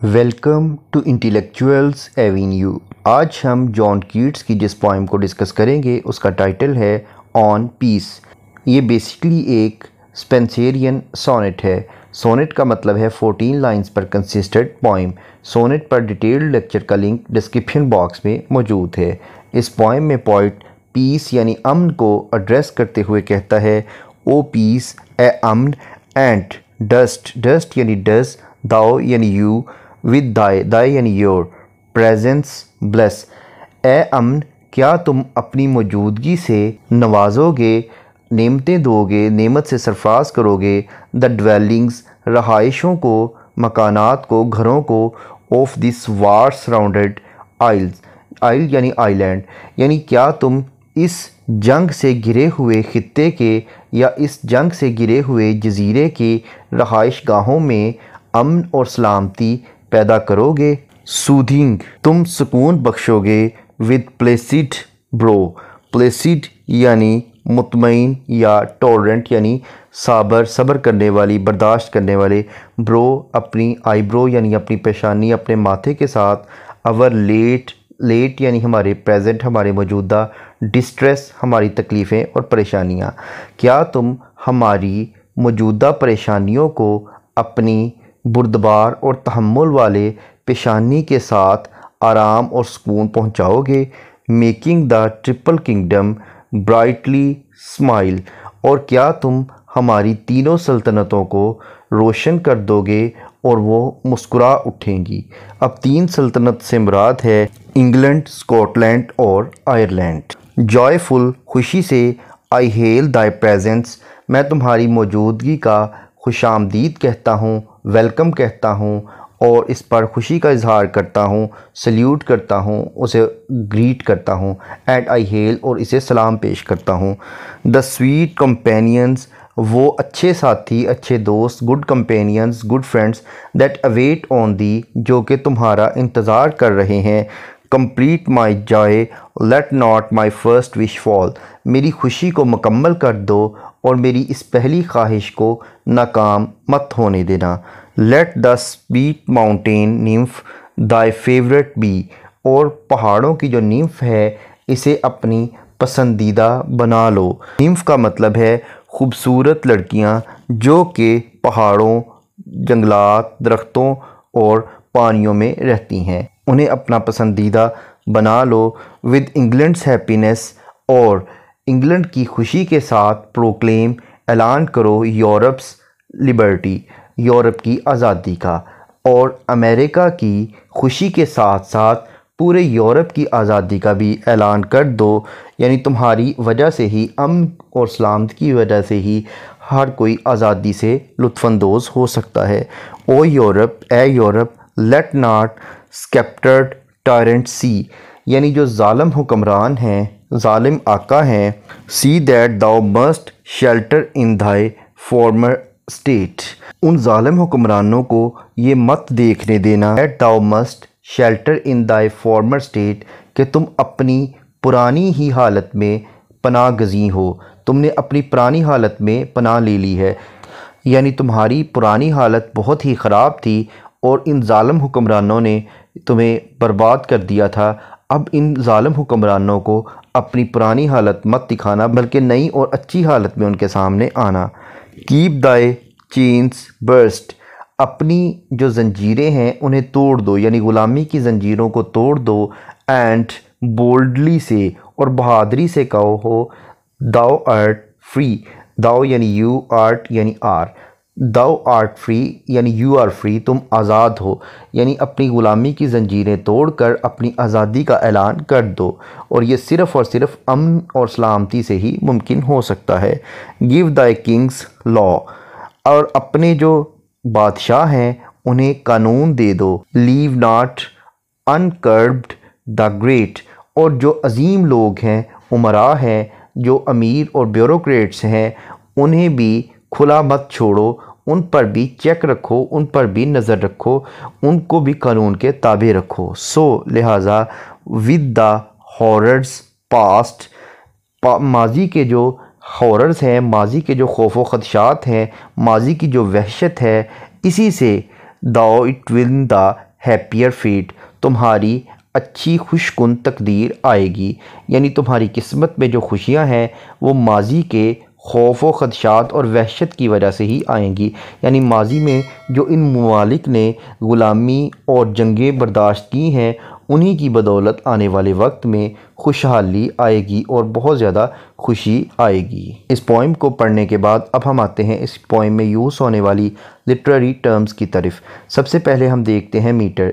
Welcome to انٹیلیکچوئلز avenue. آج ہم جان cats کی جس پوائم کو ڈسکس کریں گے اس کا ٹائٹل ہے آن پیس۔ یہ بیسیکلی ایک اسپینسیرین سونٹ ہے۔ سونٹ کا مطلب ہے 14 لائنز پر کنسسٹڈ پوائم۔ سونٹ پر ڈیٹیلڈ لیکچر کا لنک ڈسکرپشن باکس میں موجود ہے۔ اس پوائم میں پوئٹ پیس یعنی امن کو ایڈریس کرتے ہوئے کہتا ہے، او پیس اے امن اینڈ ڈسٹ، ڈسٹ یعنی ڈز، داؤ یعنی یو، ود thy یعنی یور پریزنس بلیس۔ اے امن، کیا تم اپنی موجودگی سے نوازو گے، نعمتیں دو گے، نعمت سے سرفراز کرو گے، دا ڈویلنگز رہائشوں کو، مکانات کو، گھروں کو، of this war surrounded oils, oil یعنی آئی لینڈ، یعنی کیا تم اس جنگ سے گرے ہوئے خطے کے یا اس جنگ سے گرے ہوئے جزیرے کی رہائش گاہوں میں امن اور سلامتی پیدا کرو گے۔ سودھنگ، تم سکون بخشو گے، ود پلیسڈ برو، پلیسڈ یعنی مطمئن یا ٹالرنٹ یعنی صبر کرنے والی، برداشت کرنے والے، برو اپنی آئی برو یعنی اپنی پیشانی، اپنے ماتھے کے ساتھ، اور لیٹ یعنی ہمارے پریزنٹ، ہمارے موجودہ، ڈسٹریس ہماری تکلیفیں اور پریشانیاں۔ کیا تم ہماری موجودہ پریشانیوں کو اپنی بردبار اور تحمل والے پیشانی کے ساتھ آرام اور سکون پہنچاؤ گے، making the triple kingdom brightly smile, اور کیا تم ہماری تینوں سلطنتوں کو روشن کر دو گے اور وہ مسکرا اٹھیں گی۔ اب 3 سلطنت سے مراد ہے انگلینڈ، اسکاٹ لینڈ اور آئرلینڈ۔ جوائے فل، خوشی سے، آئی ہیل دائی پریزنس، میں تمہاری موجودگی کا خوش آمدید کہتا ہوں، ویلکم کہتا ہوں اور اس پر خوشی کا اظہار کرتا ہوں، سلیوٹ کرتا ہوں، اسے گریٹ کرتا ہوں، اینڈ آئی ہیل اور اسے سلام پیش کرتا ہوں۔ دا سویٹ کمپینینز، وہ اچھے ساتھی، اچھے دوست، good companions, good friends, that await on the, جو کہ تمہارا انتظار کر رہے ہیں، complete my joy, let not my first wish fall, میری خوشی کو مکمل کر دو اور میری اس پہلی خواہش کو ناکام مت ہونے دینا۔ Let the sweet mountain nymph thy favourite be, اور پہاڑوں کی جو نیمف ہے اسے اپنی پسندیدہ بنا لو۔ نیمف کا مطلب ہے خوبصورت لڑکیاں جو کہ پہاڑوں، جنگلات، درختوں اور پانیوں میں رہتی ہیں، انہیں اپنا پسندیدہ بنا لو۔ ود انگلینڈس ہیپینس، اور انگلینڈ کی خوشی کے ساتھ، پروکلیم اعلان کرو، یورپس لبرٹی، یورپ کی آزادی کا، اور امریکہ کی خوشی کے ساتھ ساتھ پورے یورپ کی آزادی کا بھی اعلان کر دو، یعنی تمہاری وجہ سے ہی، امن اور سلامتی کی وجہ سے ہی ہر کوئی آزادی سے لطف اندوز ہو سکتا ہے۔ او یورپ، اے Europe, let not sceptred tyrant see, یعنی جو ظالم حکمران ہیں، ظالم آقا ہیں، see that thou must shelter in thy former state، ان ظالم حکمرانوں کو یہ مت دیکھنے دینا، that thou must shelter in thy former state، کہ تم اپنی پرانی ہی حالت میں پناہ گزیں ہو، تم نے اپنی پرانی حالت میں پناہ لے لی ہے، یعنی تمہاری پرانی حالت بہت ہی خراب تھی اور ان ظالم حکمرانوں نے تمہیں برباد کر دیا تھا۔ اب ان ظالم حکمرانوں کو اپنی پرانی حالت مت دکھانا بلکہ نئی اور اچھی حالت میں ان کے سامنے آنا۔ کیپ thy chains burst، اپنی جو زنجیریں ہیں انہیں توڑ دو، یعنی غلامی کی زنجیروں کو توڑ دو، اینڈ بولڈلی سے، اور بہادری سے کہو، thou art free، thou یعنی you، art یعنی are، thou art free یعنی you are free، تم آزاد ہو، یعنی اپنی غلامی کی زنجیریں توڑ کر اپنی آزادی کا اعلان کر دو، اور یہ صرف اور صرف امن اور سلامتی سے ہی ممکن ہو سکتا ہے۔ give thy kings law، اور اپنے جو بادشاہ ہیں انہیں قانون دے دو، leave not uncurbed the great، اور جو عظیم لوگ ہیں، امراء ہیں، جو امیر اور بیوروکریٹس ہیں، انہیں بھی کھلا مت چھوڑو، ان پر بھی چیک رکھو، ان پر بھی نظر رکھو، ان کو بھی قانون کے تابع رکھو۔ سو لہٰذا ود دا ہاررز پاسٹ، ماضی کے جو ہاررز ہیں، ماضی کے جو خوف و خدشات ہیں، ماضی کی جو وحشت ہے، اسی سے thou it win the happier fate, تمہاری اچھی خوش کن تقدیر آئے گی، یعنی تمہاری قسمت میں جو خوشیاں ہیں وہ ماضی کے خوف و خدشات اور وحشت کی وجہ سے ہی آئیں گی، یعنی ماضی میں جو ان ممالک نے غلامی اور جنگیں برداشت کی ہیں انہی کی بدولت آنے والے وقت میں خوشحالی آئے گی اور بہت زیادہ خوشی آئے گی۔ اس پوئم کو پڑھنے کے بعد اب ہم آتے ہیں اس پوئم میں یوز ہونے والی لٹریری ٹرمز کی طرف۔ سب سے پہلے ہم دیکھتے ہیں میٹر۔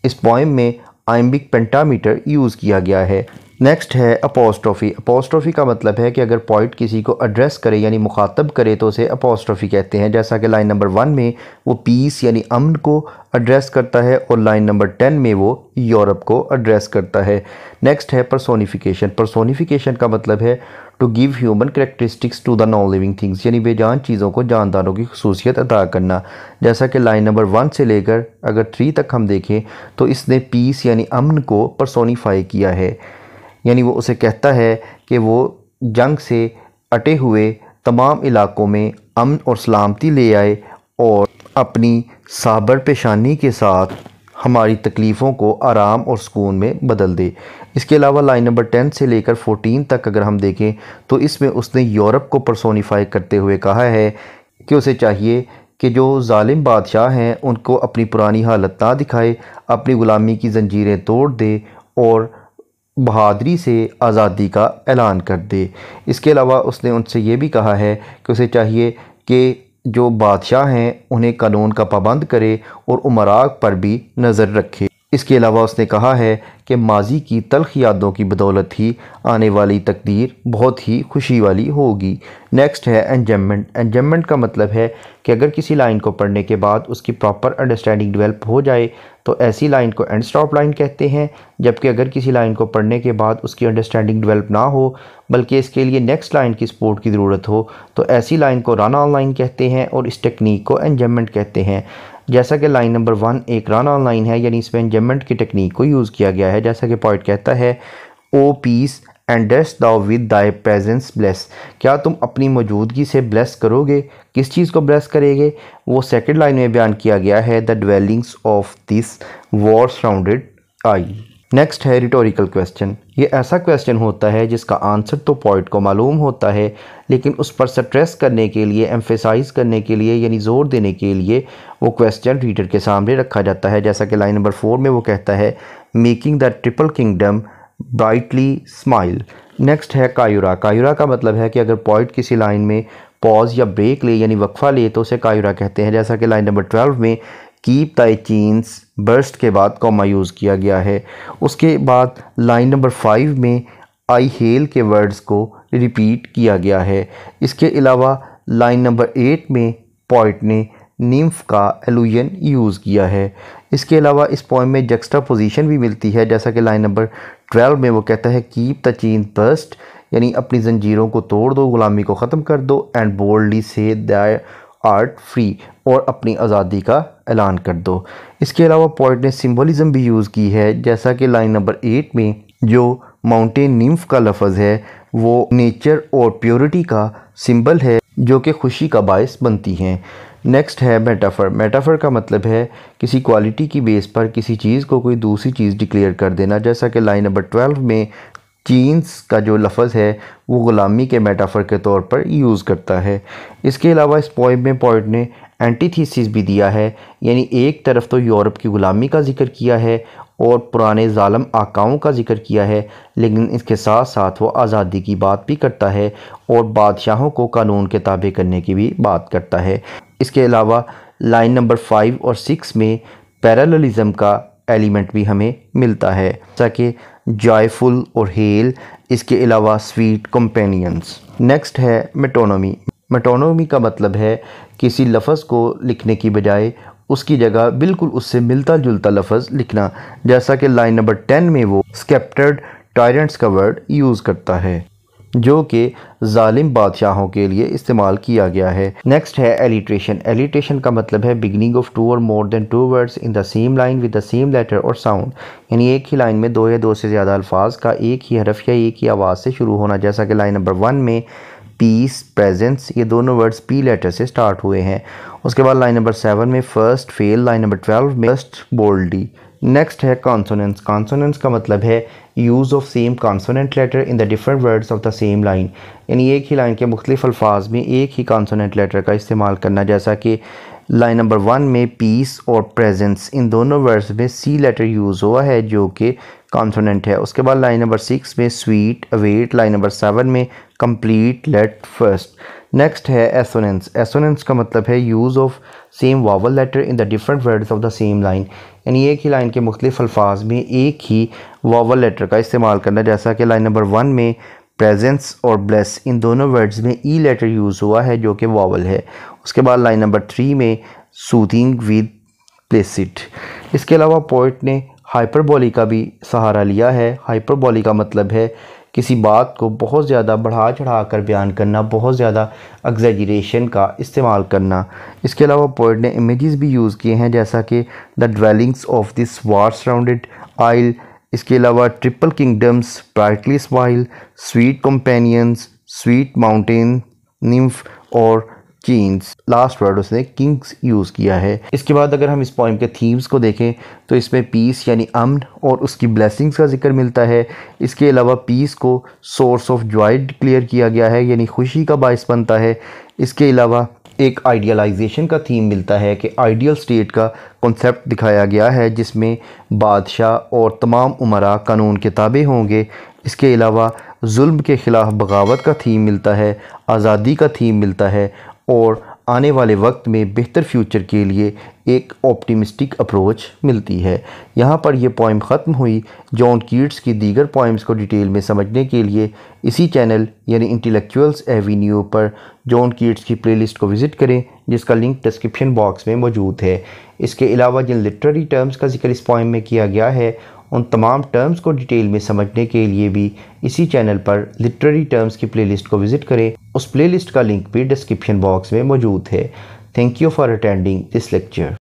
اس پوئم میں آئمبک پینٹا میٹر یوز کیا گیا ہے۔ نیکسٹ ہے اپوسٹروفی۔ اپوسٹروفی کا مطلب ہے کہ اگر پوئٹ کسی کو ایڈریس کرے یعنی مخاطب کرے تو اسے اپوسٹروفی کہتے ہیں، جیسا کہ لائن نمبر 1 میں وہ پیس یعنی امن کو ایڈریس کرتا ہے اور لائن نمبر 10 میں وہ یورپ کو ایڈریس کرتا ہے۔ نیکسٹ ہے پرسونیفیکیشن۔ پرسونیفیکیشن کا مطلب ہے to give human characteristics to the non living things, یعنی بے جان چیزوں کو جانداروں کی خصوصیت عطا کرنا، جیسا کہ لائن نمبر 1 سے لے کر اگر 3 تک ہم دیکھیں تو اس نے پیس یعنی امن کو پرسونیفائی کیا ہے، یعنی وہ اسے کہتا ہے کہ وہ جنگ سے اٹے ہوئے تمام علاقوں میں امن اور سلامتی لے آئے اور اپنی صابر پیشانی کے ساتھ ہماری تکلیفوں کو آرام اور سکون میں بدل دے۔ اس کے علاوہ لائن نمبر 10 سے لے کر 14 تک اگر ہم دیکھیں تو اس میں اس نے یورپ کو پرسونیفائی کرتے ہوئے کہا ہے کہ اسے چاہیے کہ جو ظالم بادشاہ ہیں ان کو اپنی پرانی حالت نہ دکھائے، اپنی غلامی کی زنجیریں توڑ دے اور بہادری سے آزادی کا اعلان کر دے۔ اس کے علاوہ اس نے ان سے یہ بھی کہا ہے کہ اسے چاہیے کہ جو بادشاہ ہیں انہیں قانون کا پابند کرے اور امراء پر بھی نظر رکھے۔ اس کے علاوہ اس نے کہا ہے کہ ماضی کی تلخ یادوں کی بدولت ہی آنے والی تقدیر بہت ہی خوشی والی ہوگی۔ نیکسٹ ہے انجمنٹ۔ انجمنٹ کا مطلب ہے کہ اگر کسی لائن کو پڑھنے کے بعد اس کی پراپر انڈرسٹینڈنگ ڈیولپ ہو جائے تو ایسی لائن کو اینڈ سٹاپ لائن کہتے ہیں، جبکہ اگر کسی لائن کو پڑھنے کے بعد اس کی انڈرسٹینڈنگ ڈیولپ نہ ہو بلکہ اس کے لیے نیکسٹ لائن کی سپورٹ کی ضرورت ہو تو ایسی لائن کو رن آن لائن کہتے ہیں اور اس ٹیکنیک کو انجمنٹ کہتے ہیں۔ جیسا کہ لائن نمبر 1 ایک رن آن لائن ہے، یعنی اس میں انجمنٹ کی ٹیکنیک کو یوز کیا گیا ہے، جیسا کہ پوئٹ کہتا ہے او پیس اینڈسٹ thou with thy presence bless، کیا تم اپنی موجودگی سے بلیس کرو گے؟ کس چیز کو بلیس کرے گے؟ وہ سیکنڈ لائن میں بیان کیا گیا ہے the dwellings of this war surrounded I۔ Next ہے ریٹوریکل کویسچن۔ یہ ایسا کویسچن ہوتا ہے جس کا آنسر تو پوئٹ کو معلوم ہوتا ہے لیکن اس پر سٹریس کرنے کے لیے، ایمفیسائز کرنے کے لیے یعنی زور دینے کے لیے وہ کویسچن ریڈر کے سامنے رکھا جاتا ہے، جیسا کہ لائن نمبر 4 میں وہ کہتا ہے making the triple kingdom brightly smile. Next ہے کایورا۔ کایورا کا مطلب ہے کہ اگر پوئٹ کسی لائن میں پاز یا بریک لے یعنی وقفہ لے تو اسے کایورا کہتے ہیں، جیسا کہ لائن نمبر 12 میں کیپ تائی چینز برسٹ کے بعد کوما یوز کیا گیا ہے۔ اس کے بعد لائن نمبر 5 میں آئی ہیل کے ورڈز کو ریپیٹ کیا گیا ہے۔ اس کے علاوہ لائن نمبر 8 میں پوئٹ نے نیمف کا ایلوژن یوز کیا ہے۔ اس کے علاوہ اس پوئم میں جکسٹا پوزیشن بھی ملتی ہے، جیسا کہ لائن نمبر 12 میں وہ کہتا ہے کیپ دا چین برسٹ، یعنی اپنی زنجیروں کو توڑ دو، غلامی کو ختم کر دو، اینڈ بولڈلی سے دی آرٹ فری، اور اپنی آزادی کا اعلان کر دو۔ اس کے علاوہ پوئٹ نے سمبولزم بھی یوز کی ہے، جیسا کہ لائن نمبر 8 میں جو ماؤنٹین نیمف کا لفظ ہے وہ نیچر اور پیورٹی کا سمبل ہے جو کہ خوشی کا باعث بنتی ہیں۔ نیکسٹ ہے میٹافر۔ میٹافر کا مطلب ہے کسی کوالٹی کی بیس پر کسی چیز کو کوئی دوسری چیز ڈکلیئر کر دینا، جیسا کہ لائن نمبر 12 میں چینز کا جو لفظ ہے وہ غلامی کے میٹافر کے طور پر یوز کرتا ہے۔ اس کے علاوہ اس پوئم میں پوئٹ نے اینٹی تھیسس بھی دیا ہے، یعنی ایک طرف تو یورپ کی غلامی کا ذکر کیا ہے اور پرانے ظالم آقاؤں کا ذکر کیا ہے، لیکن اس کے ساتھ ساتھ وہ آزادی کی بات بھی کرتا ہے اور بادشاہوں کو قانون کے تابع کرنے کی بھی بات کرتا ہے۔ اس کے علاوہ لائن نمبر 5 اور 6 میں پیراللزم کا ایلیمنٹ بھی ہمیں ملتا ہے، جیسا کہ جائفل اور ہیل، اس کے علاوہ سویٹ کمپینینز۔ نیکسٹ ہے میٹونومی۔ میٹونومی کا مطلب ہے کسی لفظ کو لکھنے کی بجائے اس کی جگہ بالکل اس سے ملتا جلتا لفظ لکھنا، جیسا کہ لائن نمبر 10 میں وہ اسکیپٹرڈ ٹائرنٹس کا ورڈ یوز کرتا ہے جو کہ ظالم بادشاہوں کے لیے استعمال کیا گیا ہے۔ نیکسٹ ہے ایلیٹریشن۔ ایلیٹریشن کا مطلب ہے beginning of 2 or more than 2 words in the same line with the same letter or sound, یعنی ایک ہی لائن میں 2 یا 2 سے زیادہ الفاظ کا ایک ہی حرف یا ایک ہی آواز سے شروع ہونا، جیسا کہ لائن نمبر 1 میں peace, presence, یہ دونوں ورڈز پی لیٹر سے سٹارٹ ہوئے ہیں۔ اس کے بعد لائن نمبر 7 میں first fail، لائن نمبر 12 میں first boldly۔ نیکسٹ ہے کانسوننٹس۔ کانسوننٹس کا مطلب ہے use of same consonant letter in the different words of the same line, یعنی ایک ہی لائن کے مختلف الفاظ میں ایک ہی کانسوننٹ لیٹر کا استعمال کرنا، جیسا کہ لائن نمبر 1 میں پیس اور پریزنس، ان دونوں ورڈز میں سی لیٹر یوز ہوا ہے جو کہ کانسوننٹ ہے۔ اس کے بعد لائن نمبر 6 میں سویٹ، اویٹ، لائن نمبر 7 میں کمپلیٹ، لیٹ، فرسٹ۔ نیکسٹ ہے ایسوننس۔ ایسوننس کا مطلب ہے use of same vowel letter in the different words of the same line, یعنی ایک ہی لائن کے مختلف الفاظ میں ایک ہی واول لیٹر کا استعمال کرنا، جیسا کہ لائن نمبر 1 میں پریزنس اور بلیس، ان دونوں ورڈز میں ای لیٹر یوز ہوا ہے جو کہ واول ہے۔ اس کے بعد لائن نمبر 3 میں سوتھنگ ود پلیسٹ۔ اس کے علاوہ پوئٹ نے ہائپربولی کا بھی سہارا لیا ہے۔ ہائپربولی کا مطلب ہے کسی بات کو بہت زیادہ بڑھا چڑھا کر بیان کرنا، بہت زیادہ ایگزیجریشن کا استعمال کرنا۔ اس کے علاوہ پوئٹ نے امیجز بھی یوز کیے ہیں، جیسا کہ the dwellings of this war surrounded isle, اس کے علاوہ triple kingdoms, brightly smile, sweet companions, sweet mountain, nymph اور کینز۔ لاسٹ ورڈ اس نے کنگز یوز کیا ہے۔ اس کے بعد اگر ہم اس پوئم کے تھیمز کو دیکھیں تو اس میں پیس یعنی امن اور اس کی بلیسنگز کا ذکر ملتا ہے۔ اس کے علاوہ پیس کو سورس آف جوائے ڈکلیئر کیا گیا ہے، یعنی خوشی کا باعث بنتا ہے۔ اس کے علاوہ ایک آئیڈیلائزیشن کا تھیم ملتا ہے کہ آئیڈیل سٹیٹ کا کنسیپٹ دکھایا گیا ہے جس میں بادشاہ اور تمام امراء قانون کے تابع ہوں گے۔ اس کے علاوہ ظلم کے خلاف بغاوت کا تھیم ملتا ہے، آزادی کا تھیم ملتا ہے اور آنے والے وقت میں بہتر فیوچر کے لیے ایک آپٹیمسٹک اپروچ ملتی ہے۔ یہاں پر یہ پوائم ختم ہوئی۔ جان کیٹس کی دیگر پوائمز کو ڈیٹیل میں سمجھنے کے لیے اسی چینل یعنی انٹیلیکچوئلز ایوینیو پر جان کیٹس کی پلے لسٹ کو وزٹ کریں، جس کا لنک ڈسکرپشن باکس میں موجود ہے۔ اس کے علاوہ جن لٹریری ٹرمز کا ذکر اس پوائم میں کیا گیا ہے، ان تمام ٹرمز کو ڈیٹیل میں سمجھنے کے لیے بھی اسی چینل پر لٹریری ٹرمز کی پلے لسٹ کو وزٹ کریں۔ اس پلے لسٹ کا لنک بھی ڈسکرپشن باکس میں موجود ہے۔ Thank you for attending this lecture.